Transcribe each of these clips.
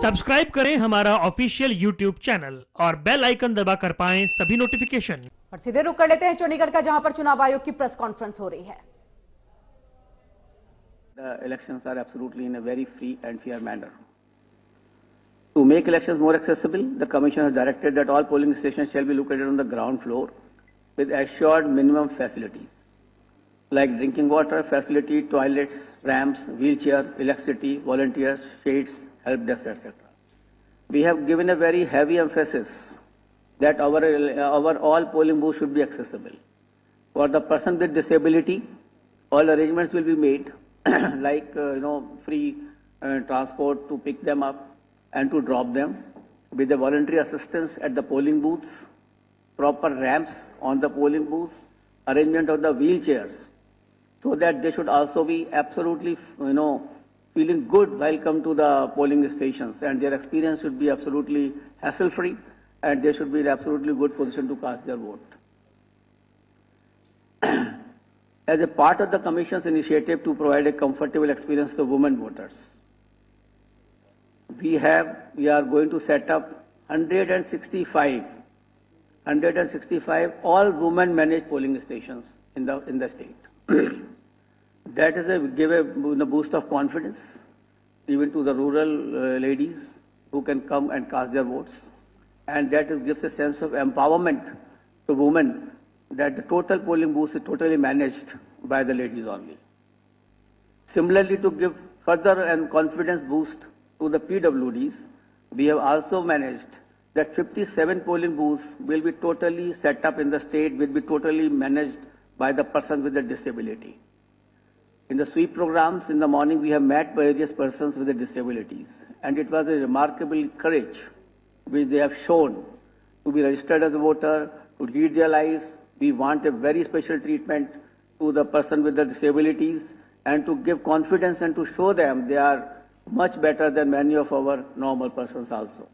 Subscribe करें हमारा official YouTube channel और बेल आइकन दबाकर पाएं सभी नोटिफिकेशन। और सीधे रुक कर लेते हैं चंडीगढ़ का, जहां पर चुनाव आयोग की प्रेस कॉन्फ्रेंस हो रही है। The elections are absolutely in a very free and fair manner. To make elections more accessible, the Commission has directed that all polling stations shall be located on the ground floor with assured minimum facilities like drinking water facility, toilets, ramps, wheelchair, electricity, volunteers, shades, help desk, etc. We have given a very heavy emphasis that our all polling booths should be accessible. For the person with disability, all arrangements will be made like free transport to pick them up and to drop them, with the voluntary assistance at the polling booths, proper ramps on the polling booths, arrangement of the wheelchairs, so that they should also be absolutely feeling good while come to the polling stations, and their experience should be absolutely hassle-free, and they should be in absolutely good position to cast their vote. As a part of the Commission's initiative to provide a comfortable experience to women voters, we are going to set up 165 all women managed polling stations in the state. That is give a boost of confidence even to the rural ladies who can come and cast their votes, and that gives a sense of empowerment to women, that the total polling booth is totally managed by the ladies only. Similarly, to give further and confidence boost to the PWDs, we have also managed that 57 polling booths will be totally set up in the state, will be totally managed by the person with a disability. In the sweep programs in the morning, we have met various persons with disabilities, and it was a remarkable courage which they have shown to be registered as a voter, to lead their lives. We want a very special treatment to the person with the disabilities, and to give confidence and to show them they are much better than many of our normal persons also.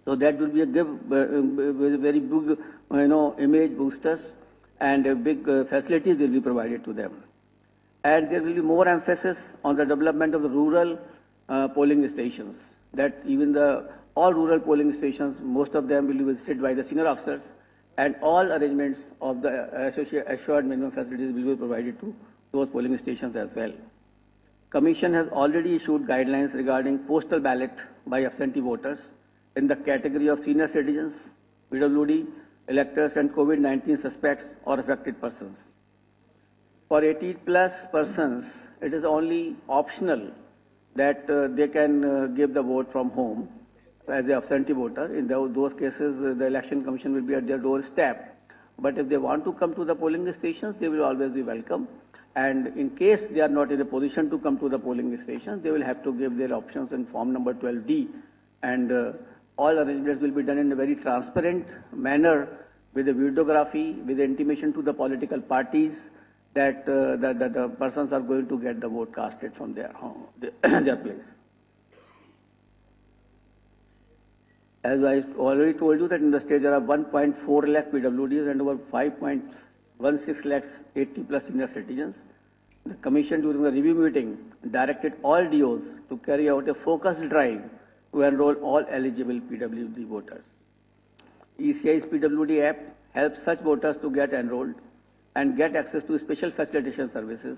So that will be a very big, image boosters, and big facilities will be provided to them. And there will be more emphasis on the development of the rural polling stations, that even all rural polling stations, most of them will be visited by the senior officers, and all arrangements of the assured minimum facilities will be provided to those polling stations as well. Commission has already issued guidelines regarding postal ballot by absentee voters in the category of senior citizens, PWD, electors, and COVID-19 suspects or affected persons. For 80 plus persons, it is only optional that they can give the vote from home as an absentee voter. In those cases, the Election Commission will be at their doorstep. But if they want to come to the polling stations, they will always be welcome. And in case they are not in a position to come to the polling stations, they will have to give their options in form number 12D. And all arrangements will be done in a very transparent manner, with a videography, with the intimation to the political parties that the persons are going to get the vote casted from their home, their place. As I already told you that in the state there are 1.4 lakh PWDs and over 5.16 lakhs 80 plus senior citizens. The Commission during the review meeting directed all DOs to carry out a focused drive to enroll all eligible PWD voters. ECI's PWD app helps such voters to get enrolled and get access to special facilitation services.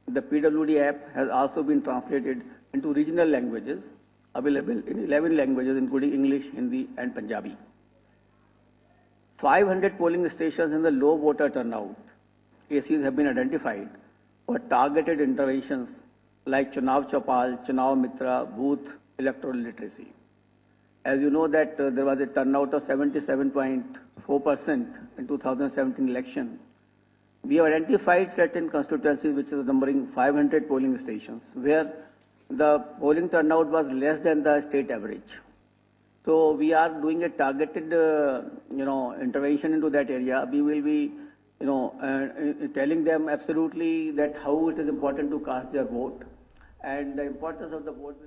The PWD app has also been translated into regional languages, available in 11 languages including English, Hindi, and Punjabi. 500 polling stations in the low voter turnout ACs have been identified for targeted interventions like Chunav Chaupal, Chunav Mitra, booth electoral literacy. As you know that there was a turnout of 77.4% in 2017 election. We have identified certain constituencies which is numbering 500 polling stations where the polling turnout was less than the state average. So we are doing a targeted, intervention into that area. We will be, telling them absolutely that how it is important to cast their vote, and the importance of the vote.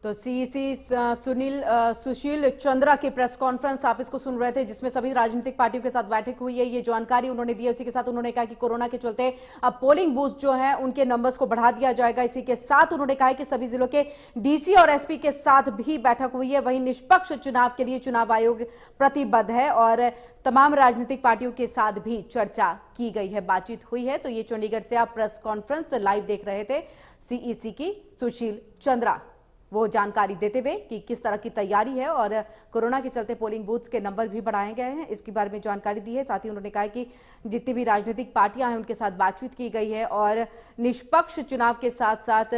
तो CEC Sushil Chandra की press conference आप इसको सुन रहे थे, जिसमें सभी राजनीतिक पार्टियों के साथ बैठक हुई है। ये जानकारी उन्होंने दी है। उसी के साथ उन्होंने कहा कि कोरोना के चलते अब पोलिंग बूथ जो है उनके नंबर्स को बढ़ा दिया जाएगा। इसी के साथ उन्होंने कहा कि सभी जिलों के डीसी और एसपी के साथ भी बैठक हुई है। वहीं निष्पक्ष चुनाव के लिए चुनाव आयोग प्रतिबद्ध है और तमाम राजनीतिक पार्टियों के साथ भी चर्चा की गई है, बातचीत हुई है। तो ये चंडीगढ़ से आप प्रेस कॉन्फ्रेंस लाइव देख रहे थे सीईसी की सुशील चंद्रा, वो जानकारी देते हुए कि किस तरह की तैयारी है और कोरोना के चलते पोलिंग बूथ्स के नंबर भी बढ़ाए गए हैं, इसके बारे में जानकारी दी है। साथ ही उन्होंने कहा कि जितनी भी राजनीतिक पार्टियां हैं उनके साथ बातचीत की गई है और निष्पक्ष चुनाव के साथ साथ